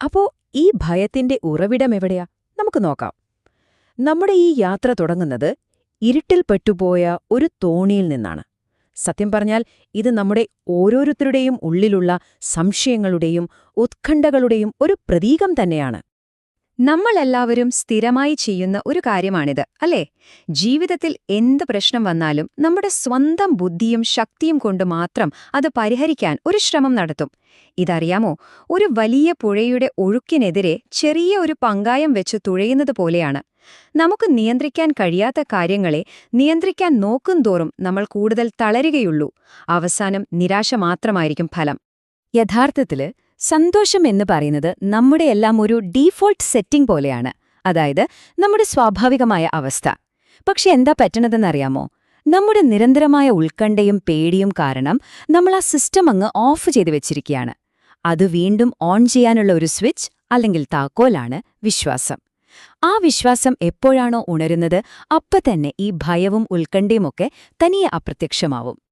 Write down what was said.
അപ്പോ ഈ ഭയത്തിന്റെ ഉറവിടം എവിടെയാ? നമുക്ക് നോക്കാം. നമ്മുടെ ഈ യാത്ര തുടങ്ങുന്നത് ഇരുട്ടിൽ പെട്ടുപോയ ഒരു തോണിയിൽ നിന്നാണ്. സത്യം പറഞ്ഞാൽ ഇത് നമ്മുടെ ഓരോരുത്തരുടെയും ഉള്ളിലുള്ള സംശയങ്ങളുടെയും ഉത്കണ്ഠകളുടെയും ഒരു പ്രതീകം തന്നെയാണ്. നമ്മളെല്ലാവരും സ്ഥിരമായി ചെയ്യുന്ന ഒരു കാര്യമാണിത്, അല്ലേ? ജീവിതത്തിൽ എന്ത് പ്രശ്നം വന്നാലും നമ്മുടെ സ്വന്തം ബുദ്ധിയും ശക്തിയും കൊണ്ട് മാത്രം അത് പരിഹരിക്കാൻ ഒരു ശ്രമം നടത്തും. ഇതറിയാമോ, ഒരു വലിയ പുഴയുടെ ഒഴുക്കിനെതിരെ ചെറിയ ഒരു പങ്കായം വെച്ച് തുഴയുന്നത് പോലെയാണ്. നമുക്ക് നിയന്ത്രിക്കാൻ കഴിയാത്ത കാര്യങ്ങളെ നിയന്ത്രിക്കാൻ നോക്കുംതോറും നമ്മൾ കൂടുതൽ തളരുകയുള്ളൂ. അവസാനം നിരാശ മാത്രമായിരിക്കും ഫലം. യഥാർത്ഥത്തില് സന്തോഷം എന്ന് പറയുന്നത് നമ്മുടെയെല്ലാം ഒരു ഡീഫോൾട്ട് സെറ്റിംഗ് പോലെയാണ്. അതായത് നമ്മുടെ സ്വാഭാവികമായ അവസ്ഥ. പക്ഷെ എന്താ പറ്റണതെന്നറിയാമോ? നമ്മുടെ നിരന്തരമായ ഉത്കണ്ഠയും പേടിയും കാരണം നമ്മൾ ആ സിസ്റ്റം അങ്ങ് ഓഫ് ചെയ്ത് വെച്ചിരിക്കുകയാണ്. അത് വീണ്ടും ഓൺ ചെയ്യാനുള്ള ഒരു സ്വിച്ച് അല്ലെങ്കിൽ താക്കോലാണ് വിശ്വാസം. ആ വിശ്വാസം എപ്പോഴാണോ ഉണരുന്നത്, അപ്പത്തന്നെ ഈ ഭയവും ഉത്കണ്ഠയുമൊക്കെ തനിയെ അപ്രത്യക്ഷമാവും.